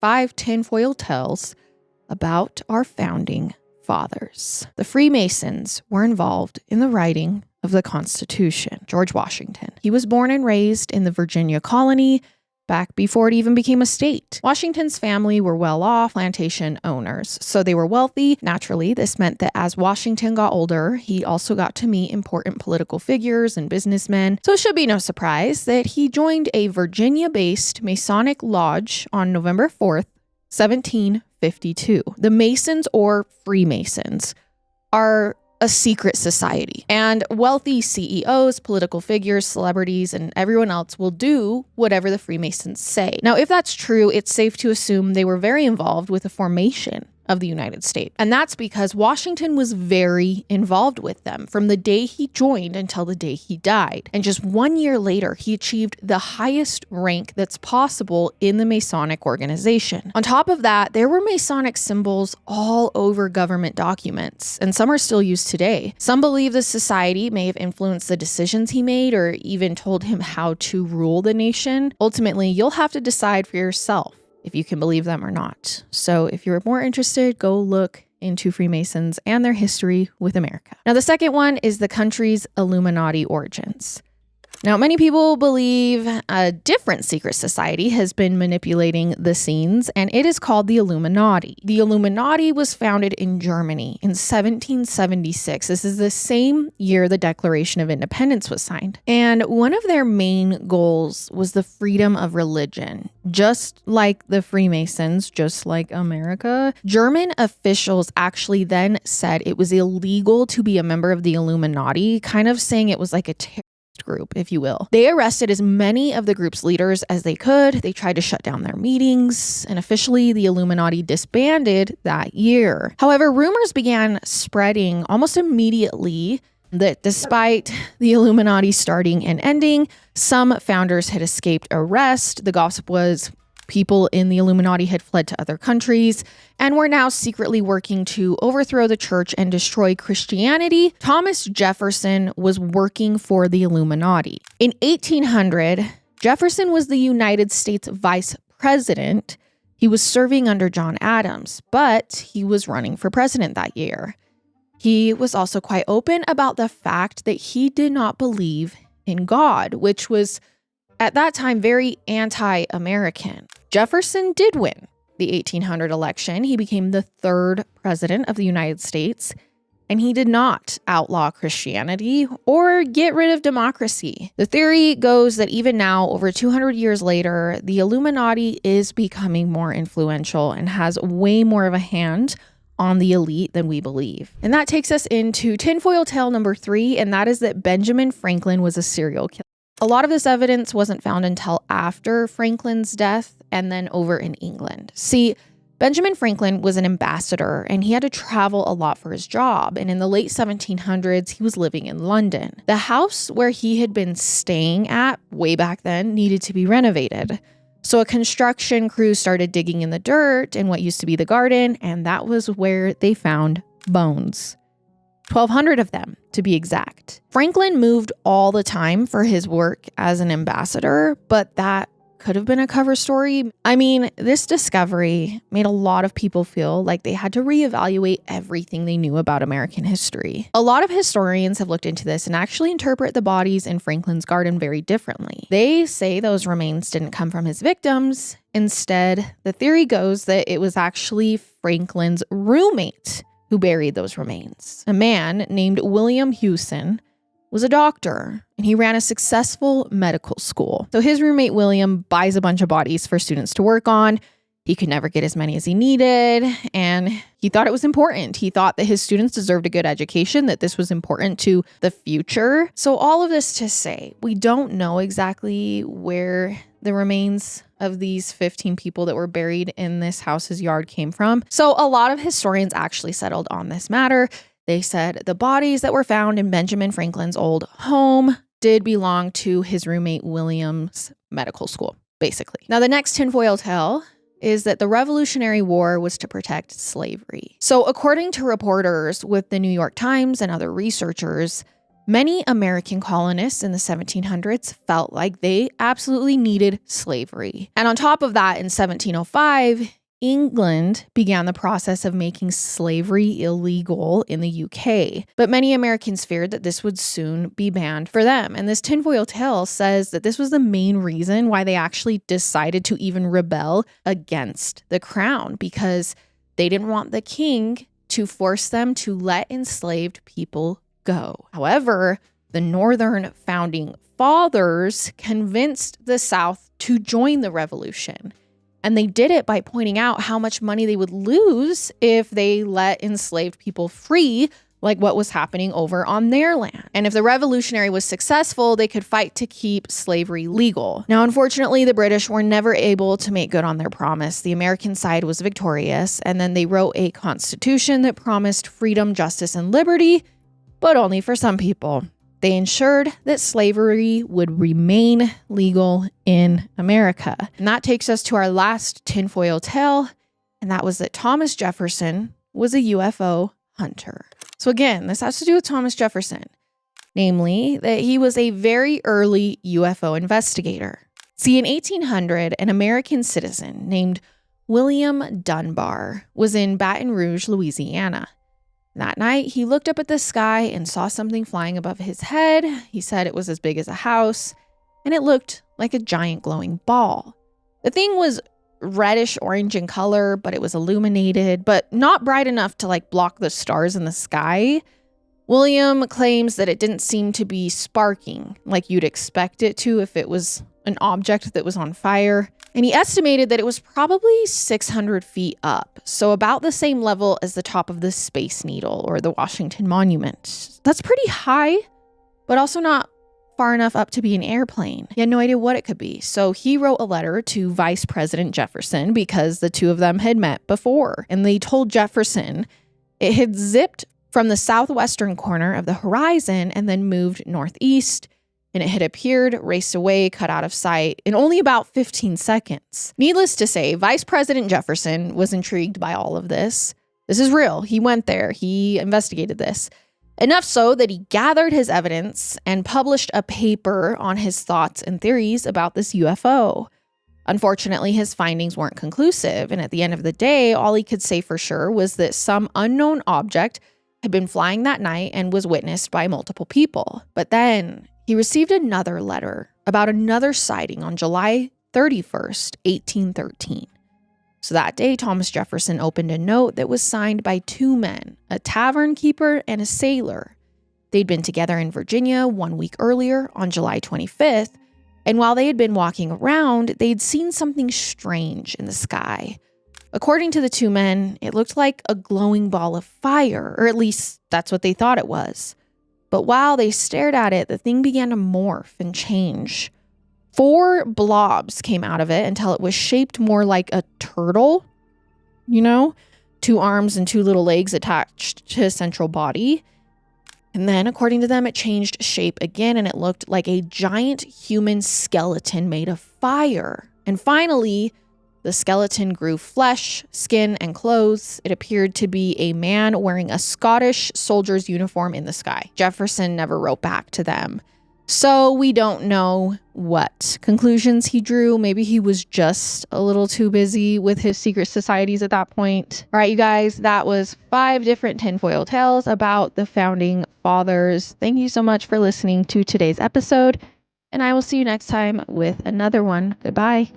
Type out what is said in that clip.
5 tinfoil tales about our founding fathers. The Freemasons were involved in the writing of the Constitution. George Washington. He was born and raised in the Virginia colony back before it even became a state. Washington's family were well-off plantation owners, so they were wealthy. Naturally, this meant that as Washington got older, he also got to meet important political figures and businessmen. So it should be no surprise that he joined a Virginia-based Masonic lodge on November 4th, 1752. The Masons, or Freemasons, are a secret society, and wealthy CEOs, political figures, celebrities, and everyone else will do whatever the Freemasons say. Now, if that's true, it's safe to assume they were very involved with the formation of the United States. And that's because Washington was very involved with them from the day he joined until the day he died. And just 1 year later, he achieved the highest rank that's possible in the Masonic organization. On top of that, there were Masonic symbols all over government documents, and some are still used today. Some believe the society may have influenced the decisions he made or even told him how to rule the nation. Ultimately, you'll have to decide for yourself if you can believe them or not. So if you're more interested, go look into Freemasons and their history with America. Now, the second one is the country's Illuminati origins. Now, many people believe a different secret society has been manipulating the scenes, and it is called the Illuminati. The Illuminati was founded in Germany in 1776. This is the same year the Declaration of Independence was signed. And one of their main goals was the freedom of religion. Just like the Freemasons, just like America, German officials actually then said it was illegal to be a member of the Illuminati, kind of saying it was like a group, if you will. They arrested as many of the group's leaders as they could. They tried to shut down their meetings, and officially the Illuminati disbanded that year. However, rumors began spreading almost immediately that despite the Illuminati starting and ending, some founders had escaped arrest. The gossip was people in the Illuminati had fled to other countries and were now secretly working to overthrow the church and destroy Christianity. Thomas Jefferson was working for the Illuminati. In 1800, Jefferson was the United States vice president. He was serving under John Adams, but he was running for president that year. He was also quite open about the fact that he did not believe in God, which was at that time very anti-American. Jefferson did win the 1800 election. He became the third president of the United States, and he did not outlaw Christianity or get rid of democracy. The theory goes that even now, over 200 years later, the Illuminati is becoming more influential and has way more of a hand on the elite than we believe. And that takes us into tinfoil tale number 3, and that is that Benjamin Franklin was a serial killer. A lot of this evidence wasn't found until after Franklin's death and then over in England. See, Benjamin Franklin was an ambassador and he had to travel a lot for his job. And in the late 1700s, he was living in London. The house where he had been staying at way back then needed to be renovated. So a construction crew started digging in the dirt in what used to be the garden, and that was where they found bones. 1,200 of them, to be exact. Franklin moved all the time for his work as an ambassador, but that could have been a cover story. I mean, this discovery made a lot of people feel like they had to reevaluate everything they knew about American history. A lot of historians have looked into this and actually interpret the bodies in Franklin's garden very differently. They say those remains didn't come from his victims. Instead, the theory goes that it was actually Franklin's roommate who buried those remains. A man named William Hewson was a doctor, and he ran a successful medical school. So his roommate William buys a bunch of bodies for students to work on. He could never get as many as he needed, and he thought it was important. He thought that his students deserved a good education, that this was important to the future. So all of this to say, we don't know exactly where the remains of these 15 people that were buried in this house's yard came from. So a lot of historians actually settled on this matter. They said the bodies that were found in Benjamin Franklin's old home did belong to his roommate William's medical school, basically. Now, the next tinfoil tale is that the Revolutionary War was to protect slavery. So according to reporters with the New York Times and other researchers, Many American colonists in the 1700s felt like they absolutely needed slavery. And on top of that, in 1705, England began the process of making slavery illegal in the UK. But many Americans feared that this would soon be banned for them. And this tinfoil tale says that this was the main reason why they actually decided to even rebel against the crown, because they didn't want the king to force them to let enslaved people go. However, the Northern founding fathers convinced the South to join the revolution. And they did it by pointing out how much money they would lose if they let enslaved people free, like what was happening over on their land. And if the revolutionary was successful, they could fight to keep slavery legal. Now, unfortunately, the British were never able to make good on their promise. The American side was victorious, and then they wrote a constitution that promised freedom, justice, and liberty, but only for some people. They ensured that slavery would remain legal in America. And that takes us to our last tinfoil tale, and that was that Thomas Jefferson was a UFO hunter. So again, this has to do with Thomas Jefferson, namely that he was a very early UFO investigator. See, in 1800, an American citizen named William Dunbar was in Baton Rouge, Louisiana. That night, he looked up at the sky and saw something flying above his head. He said it was as big as a house, and it looked like a giant glowing ball. The thing was reddish orange in color, but it was illuminated, but not bright enough to block the stars in the sky. William claims that it didn't seem to be sparking like you'd expect it to if it was an object that was on fire. And he estimated that it was probably 600 feet up, so about the same level as the top of the Space Needle or the Washington Monument. That's pretty high, but also not far enough up to be an airplane. He had no idea what it could be, so he wrote a letter to Vice President Jefferson because the two of them had met before, and they told Jefferson it had zipped from the southwestern corner of the horizon and then moved northeast, and it had appeared, raced away, cut out of sight in only about 15 seconds. Needless to say, Vice President Jefferson was intrigued by all of this. This is real. He went there. He investigated this. Enough so that he gathered his evidence and published a paper on his thoughts and theories about this UFO. Unfortunately, his findings weren't conclusive, and at the end of the day, all he could say for sure was that some unknown object had been flying that night and was witnessed by multiple people. But then he received another letter about another sighting on July 31st, 1813. So that day, Thomas Jefferson opened a note that was signed by two men, a tavern keeper and a sailor. They'd been together in Virginia 1 week earlier on July 25th, and while they had been walking around, they'd seen something strange in the sky. According to the two men, it looked like a glowing ball of fire, or at least that's what they thought it was. But while they stared at it, the thing began to morph and change. 4 blobs came out of it until it was shaped more like a turtle, 2 arms and 2 little legs attached to a central body. And then, according to them, it changed shape again, and it looked like a giant human skeleton made of fire. And finally, the skeleton grew flesh, skin, and clothes. It appeared to be a man wearing a Scottish soldier's uniform in the sky. Jefferson never wrote back to them, so we don't know what conclusions he drew. Maybe he was just a little too busy with his secret societies at that point. All right, you guys, that was 5 different tinfoil tales about the founding fathers. Thank you so much for listening to today's episode, and I will see you next time with another one. Goodbye.